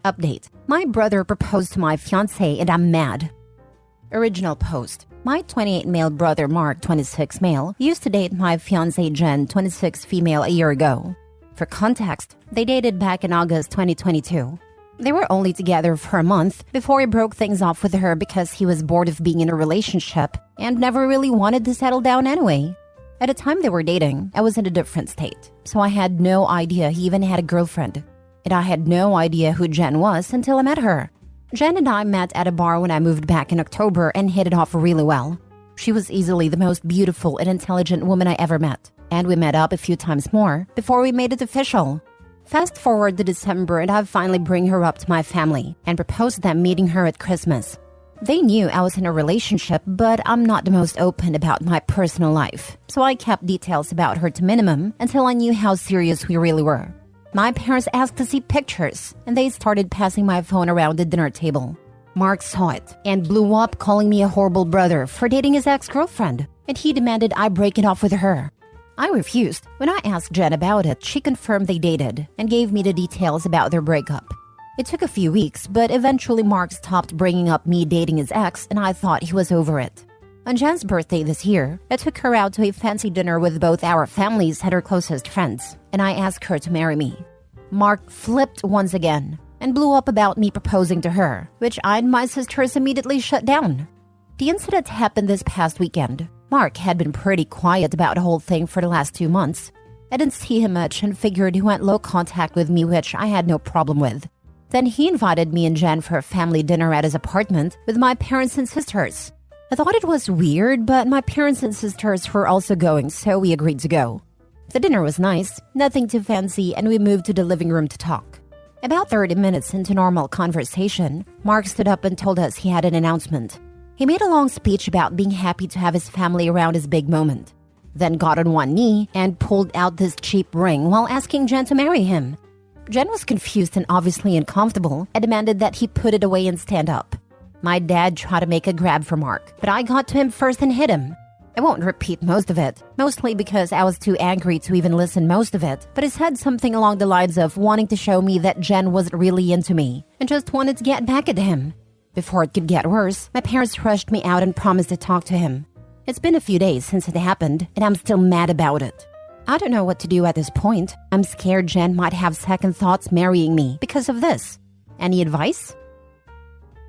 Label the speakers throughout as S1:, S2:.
S1: Update. My brother proposed to my fiancée and I'm mad. Original post. My 28 male brother Mark, 26 male, used to date my fiancée Jen, 26 female, a year ago. For context, they dated back in August 2022. They were only together for a month before he broke things off with her because he was bored of being in a relationship and never really wanted to settle down anyway. At the time they were dating, I was in a different state, so I had no idea he even had a girlfriend. And I had no idea who Jen was until I met her. Jen and I met at a bar when I moved back in October and hit it off really well. She was easily the most beautiful and intelligent woman I ever met, and we met up a few times more before we made it official. Fast forward to December and I finally bring her up to my family and proposed them meeting her at Christmas. They knew I was in a relationship, but I'm not the most open about my personal life, so I kept details about her to minimum until I knew how serious we really were. My parents asked to see pictures, and they started passing my phone around the dinner table. Mark saw it and blew up, calling me a horrible brother for dating his ex-girlfriend, and he demanded I break it off with her. I refused. When I asked Jen about it, she confirmed they dated and gave me the details about their breakup. It took a few weeks, but eventually Mark stopped bringing up me dating his ex, and I thought he was over it. On Jen's birthday this year, I took her out to a fancy dinner with both our families and her closest friends, and I asked her to marry me. Mark flipped once again and blew up about me proposing to her, which I and my sisters immediately shut down. The incident happened this past weekend. Mark had been pretty quiet about the whole thing for the last 2 months. I didn't see him much and figured he went low contact with me, which I had no problem with. Then he invited me and Jen for a family dinner at his apartment with my parents and sisters. I thought it was weird, but my parents and sisters were also going, so we agreed to go. The dinner was nice, nothing too fancy, and we moved to the living room to talk. About 30 minutes into normal conversation, Mark stood up and told us he had an announcement. He made a long speech about being happy to have his family around his big moment, then got on one knee and pulled out this cheap ring while asking Jen to marry him. Jen was confused and obviously uncomfortable and demanded that he put it away and stand up. My dad tried to make a grab for Mark, but I got to him first and hit him. I won't repeat most of it, mostly because I was too angry to even listen most of it, but he said something along the lines of wanting to show me that Jen wasn't really into me and just wanted to get back at him. Before it could get worse, my parents rushed me out and promised to talk to him. It's been a few days since it happened, and I'm still mad about it. I don't know what to do at this point. I'm scared Jen might have second thoughts marrying me because of this. Any advice?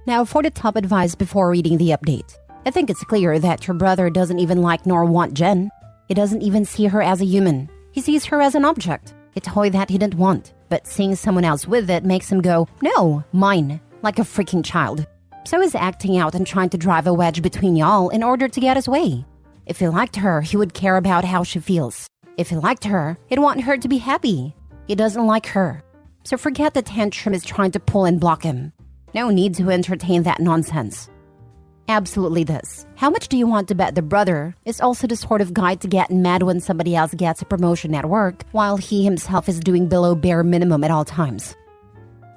S1: Now for the top advice before reading the update. I think it's clear that your brother doesn't even like nor want Jen. He doesn't even see her as a human. He sees her as an object, a toy that he didn't want. But seeing someone else with it makes him go, no, mine, like a freaking child. So he's acting out and trying to drive a wedge between y'all in order to get his way. If he liked her, he would care about how she feels. If he liked her, he'd want her to be happy. He doesn't like her. So forget the tantrum is trying to pull and block him. No need to entertain that nonsense. Absolutely this. How much do you want to bet the brother is also the sort of guy to get mad when somebody else gets a promotion at work while he himself is doing below bare minimum at all times?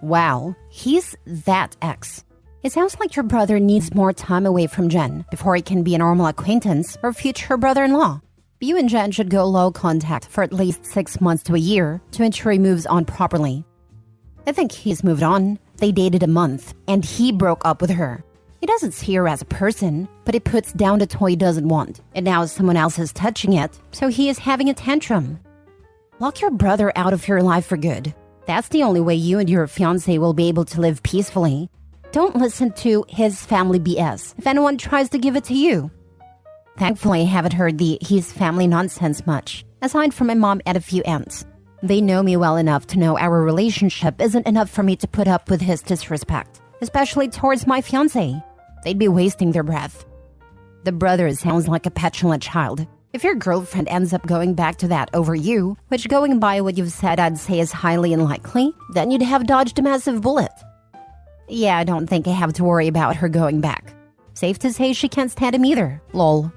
S1: Wow, he's that ex. It sounds like your brother needs more time away from Jen before he can be a normal acquaintance or future brother-in-law. You and Jen should go low contact for at least 6 months to a year to ensure he moves on properly. I think he's moved on. They dated a month, and he broke up with her. He doesn't see her as a person, but he puts down the toy he doesn't want, and now someone else is touching it, so he is having a tantrum. Lock your brother out of your life for good. That's the only way you and your fiancé will be able to live peacefully. Don't listen to his family BS if anyone tries to give it to you. Thankfully, I haven't heard the his family nonsense much, aside from my mom and a few aunts. They know me well enough to know our relationship isn't enough for me to put up with his disrespect, especially towards my fiancé. They'd be wasting their breath. The brother sounds like a petulant child. If your girlfriend ends up going back to that over you, which going by what you've said I'd say is highly unlikely, then you'd have dodged a massive bullet. Yeah, I don't think I have to worry about her going back. Safe to say she can't stand him either, lol.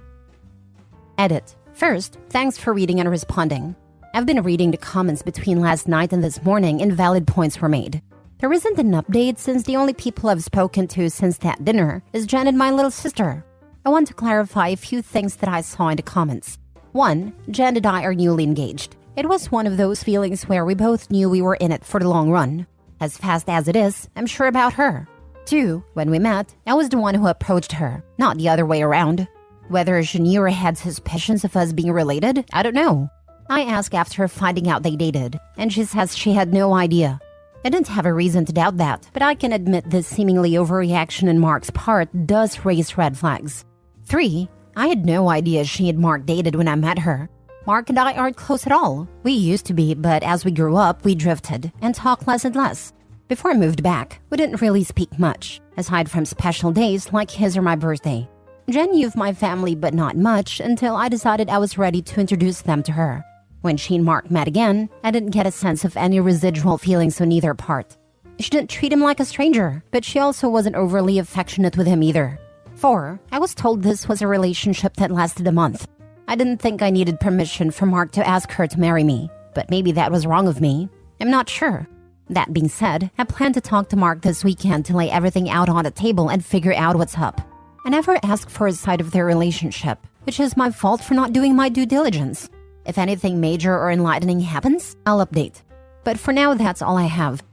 S1: Edit. First, thanks for reading and responding. I've been reading the comments between last night and this morning and valid points were made. There isn't an update since the only people I've spoken to since that dinner is Jen and my little sister. I want to clarify a few things that I saw in the comments. 1. Jen and I are newly engaged. It was one of those feelings where we both knew we were in it for the long run. As fast as it is, I'm sure about her. 2. When we met, I was the one who approached her, not the other way around. Whether she knew or had suspicions of us being related, I don't know. I asked after finding out they dated, and she says she had no idea. I didn't have a reason to doubt that, but I can admit this seemingly overreaction on Mark's part does raise red flags. 3. I had no idea she and Mark dated when I met her. Mark and I aren't close at all. We used to be, but as we grew up, we drifted and talked less and less. Before I moved back, we didn't really speak much, aside from special days like his or my birthday. Jen knew of my family but not much until I decided I was ready to introduce them to her. When she and Mark met again, I didn't get a sense of any residual feelings on either part. She didn't treat him like a stranger, but she also wasn't overly affectionate with him either. 4. I was told this was a relationship that lasted a month. I didn't think I needed permission from Mark to ask her to marry me, but maybe that was wrong of me. I'm not sure. That being said, I plan to talk to Mark this weekend to lay everything out on the table and figure out what's up. I never asked for a side of their relationship, which is my fault for not doing my due diligence. If anything major or enlightening happens, I'll update. But for now, that's all I have.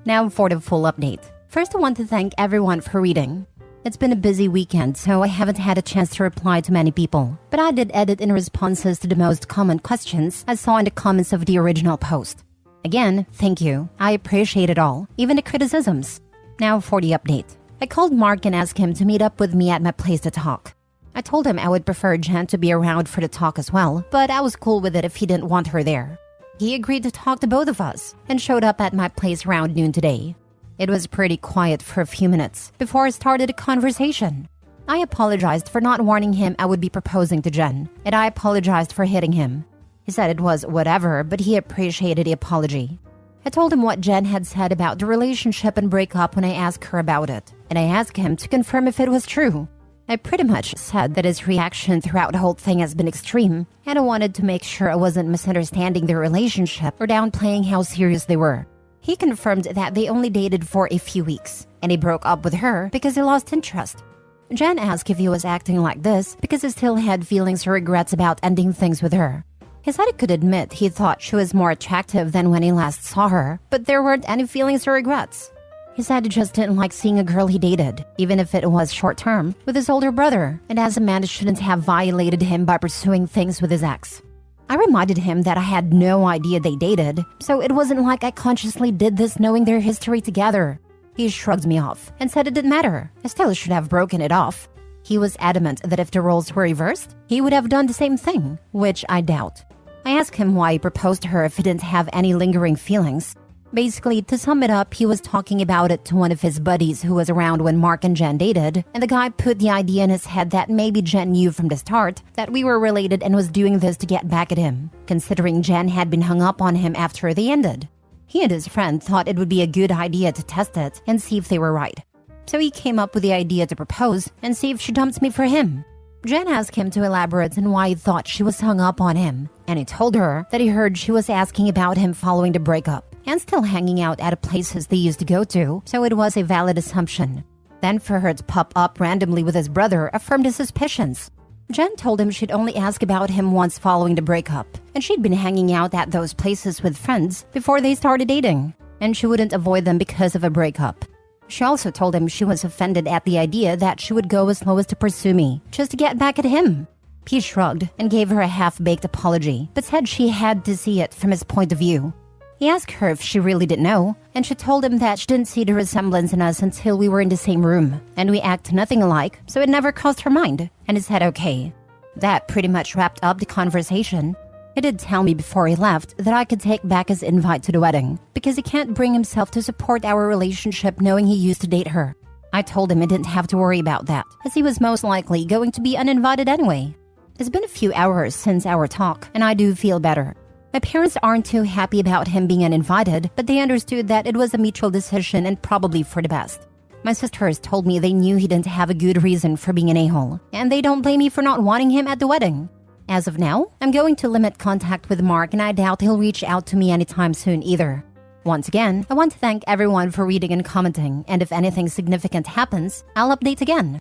S1: Now for the full update. First, I want to thank everyone for reading. It's been a busy weekend, so I haven't had a chance to reply to many people. But I did edit in responses to the most common questions I saw in the comments of the original post. Again, thank you. I appreciate it all, even the criticisms. Now for the update. I called Mark and asked him to meet up with me at my place to talk. I told him I would prefer Jen to be around for the talk as well, but I was cool with it if he didn't want her there. He agreed to talk to both of us and showed up at my place around noon today. It was pretty quiet for a few minutes before I started a conversation. I apologized for not warning him I would be proposing to Jen, and I apologized for hitting him. He said it was whatever, but he appreciated the apology. I told him what Jen had said about the relationship and breakup when I asked her about it, and I asked him to confirm if it was true. I pretty much said that his reaction throughout the whole thing has been extreme, and I wanted to make sure I wasn't misunderstanding their relationship or downplaying how serious they were. He confirmed that they only dated for a few weeks, and he broke up with her because he lost interest. Jen asked if he was acting like this because he still had feelings or regrets about ending things with her. He said he could admit he thought she was more attractive than when he last saw her, but there weren't any feelings or regrets. He said he just didn't like seeing a girl he dated, even if it was short-term, with his older brother, and as a man shouldn't have violated him by pursuing things with his ex. I reminded him that I had no idea they dated, so it wasn't like I consciously did this knowing their history together. He shrugged me off and said it didn't matter. I still should have broken it off. He was adamant that if the roles were reversed, he would have done the same thing, which I doubt. I asked him why he proposed to her if he didn't have any lingering feelings. Basically, to sum it up, he was talking about it to one of his buddies who was around when Mark and Jen dated, and the guy put the idea in his head that maybe Jen knew from the start that we were related and was doing this to get back at him, considering Jen had been hung up on him after they ended. He and his friend thought it would be a good idea to test it and see if they were right. So he came up with the idea to propose and see if she dumped me for him. Jen asked him to elaborate on why he thought she was hung up on him, and he told her that he heard she was asking about him following the breakup and still hanging out at places they used to go to, so it was a valid assumption. Then for her to pop up randomly with his brother affirmed his suspicions. Jen told him she'd only asked about him once following the breakup, and she'd been hanging out at those places with friends before they started dating, and she wouldn't avoid them because of a breakup. She also told him she was offended at the idea that she would go as low as to pursue me, just to get back at him. He shrugged and gave her a half-baked apology, but said she had to see it from his point of view. He asked her if she really didn't know, and she told him that she didn't see the resemblance in us until we were in the same room, and we act nothing alike, so it never crossed her mind, and he said okay. That pretty much wrapped up the conversation. He did tell me before he left that I could take back his invite to the wedding, because he can't bring himself to support our relationship knowing he used to date her. I told him he didn't have to worry about that, as he was most likely going to be uninvited anyway. It's been a few hours since our talk, and I do feel better. My parents aren't too happy about him being uninvited, but they understood that it was a mutual decision and probably for the best. My sisters told me they knew he didn't have a good reason for being an a-hole, and they don't blame me for not wanting him at the wedding. As of now, I'm going to limit contact with Mark, and I doubt he'll reach out to me anytime soon either. Once again, I want to thank everyone for reading and commenting, and if anything significant happens, I'll update again.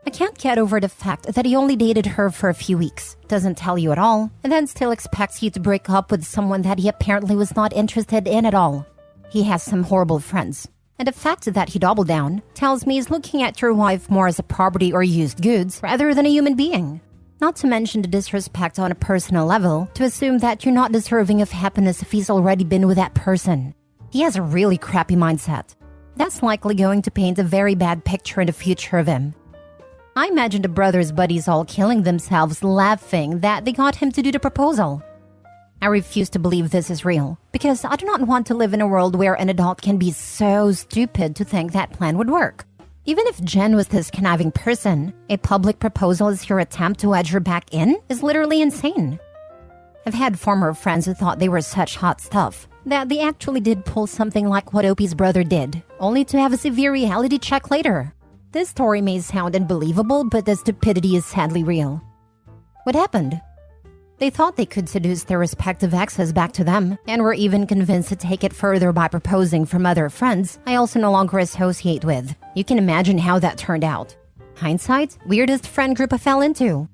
S1: I can't get over the fact that he only dated her for a few weeks, doesn't tell you at all, and then still expects you to break up with someone that he apparently was not interested in at all. He has some horrible friends. And the fact that he doubled down tells me he's looking at your wife more as a property or used goods rather than a human being. Not to mention the disrespect on a personal level to assume that you're not deserving of happiness if he's already been with that person. He has a really crappy mindset. That's likely going to paint a very bad picture in the future of him. I imagine the brothers' buddies all killing themselves laughing that they got him to do the proposal. I refuse to believe this is real because I do not want to live in a world where an adult can be so stupid to think that plan would work. Even if Jen was this conniving person, a public proposal as your attempt to edge her back in is literally insane. I've had former friends who thought they were such hot stuff that they actually did pull something like what Opie's brother did, only to have a severe reality check later. This story may sound unbelievable, but the stupidity is sadly real. What happened? They thought they could seduce their respective exes back to them, and were even convinced to take it further by proposing from other friends I also no longer associate with. You can imagine how that turned out. Hindsight, weirdest friend group I fell into.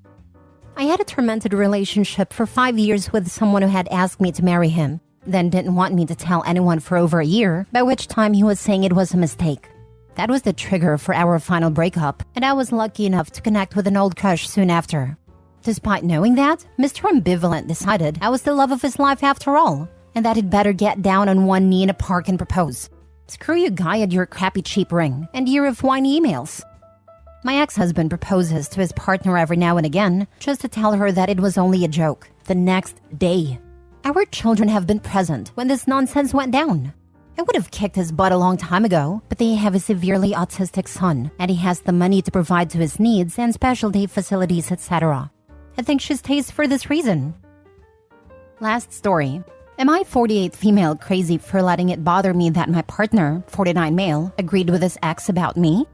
S1: I had a tormented relationship for 5 years with someone who had asked me to marry him, then didn't want me to tell anyone for over a year, by which time he was saying it was a mistake. That was the trigger for our final breakup, and I was lucky enough to connect with an old crush soon after. Despite knowing that, Mr. Ambivalent decided I was the love of his life after all, and that he'd better get down on one knee in a park and propose. Screw you, guy, and your crappy cheap ring, and year of whiny emails. My ex-husband proposes to his partner every now and again, just to tell her that it was only a joke, the next day. Our children have been present when this nonsense went down. I would have kicked his butt a long time ago, but they have a severely autistic son, and he has the money to provide to his needs and specialty facilities, etc. I think she stays for this reason. Last story. Am I 48 female crazy for letting it bother me that my partner, 49 male, agreed with his ex about me?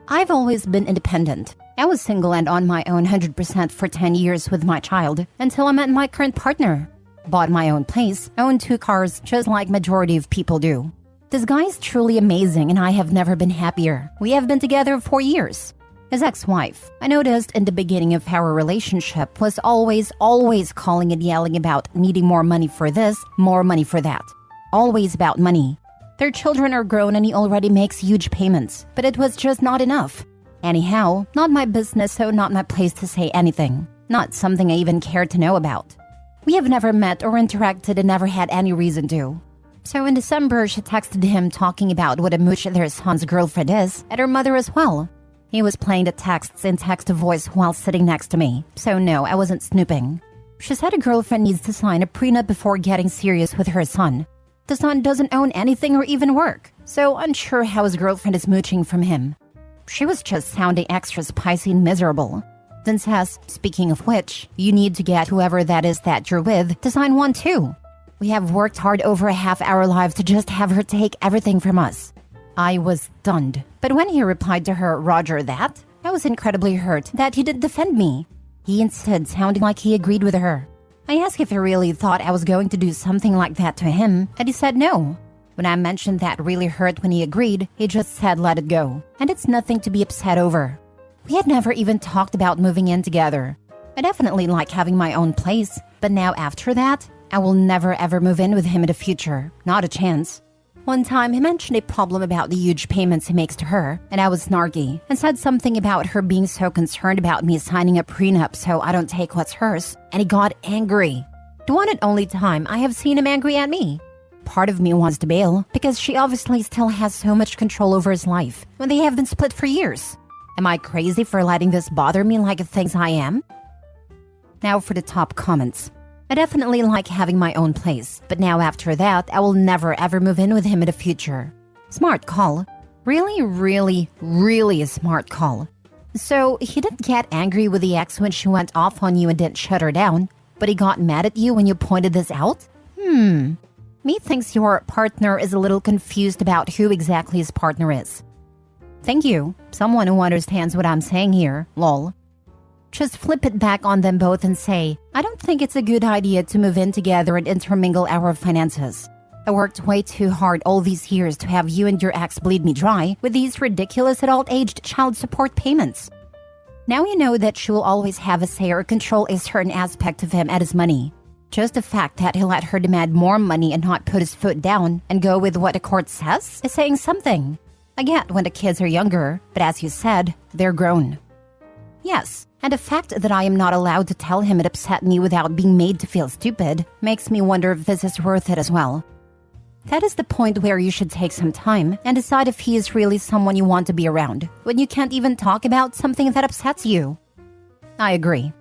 S1: I've always been independent. I was single and on my own 100% for 10 years with my child until I met my current partner. Bought my own place, owned 2 cars just like majority of people do. This guy is truly amazing and I have never been happier. We have been together 4 years. His ex-wife, I noticed in the beginning of our relationship, was always calling and yelling about needing more money for this, more money for that. Always about money. Their children are grown and he already makes huge payments, but it was just not enough. Anyhow, not my business, so not my place to say anything. Not something I even cared to know about. We have never met or interacted and never had any reason to. So in December, she texted him talking about what a mooch their son's girlfriend is, and her mother as well. He was playing the texts in text-to-voice while sitting next to me, so no, I wasn't snooping. She said a girlfriend needs to sign a prenup before getting serious with her son. The son doesn't own anything or even work, so unsure how his girlfriend is mooching from him. She was just sounding extra spicy and miserable. Then says, speaking of which, you need to get whoever that is that you're with to sign one too. We have worked hard over half our lives to just have her take everything from us. I was stunned. But when he replied to her, Roger that, I was incredibly hurt that he didn't defend me. He instead sounded like he agreed with her. I asked if he really thought I was going to do something like that to him, and he said no. When I mentioned that really hurt when he agreed, he just said let it go, and it's nothing to be upset over. We had never even talked about moving in together. I definitely like having my own place, but now after that, I will never ever move in with him in the future. Not a chance. One time, he mentioned a problem about the huge payments he makes to her, and I was snarky and said something about her being so concerned about me signing a prenup so I don't take what's hers, and he got angry. The one and only time I have seen him angry at me. Part of me wants to bail because she obviously still has so much control over his life when they have been split for years. Am I crazy for letting this bother me like it thinks I am? Now for the top comments. I definitely like having my own place, but now after that, I will never ever move in with him in the future. Smart call. Really a smart call. So, he didn't get angry with the ex when she went off on you and didn't shut her down, but he got mad at you when you pointed this out? Me thinks your partner is a little confused about who exactly his partner is. Thank you. Someone who understands what I'm saying here. Lol. Just flip it back on them both and say, I don't think it's a good idea to move in together and intermingle our finances. I worked way too hard all these years to have you and your ex bleed me dry with these ridiculous adult-aged child support payments. Now you know that she will always have a say or control a certain aspect of him and his money. Just the fact that he let her demand more money and not put his foot down and go with what the court says is saying something. I get when the kids are younger, but as you said, they're grown. Yes, and the fact that I am not allowed to tell him it upset me without being made to feel stupid makes me wonder if this is worth it as well. That is the point where you should take some time and decide if he is really someone you want to be around when you can't even talk about something that upsets you. I agree.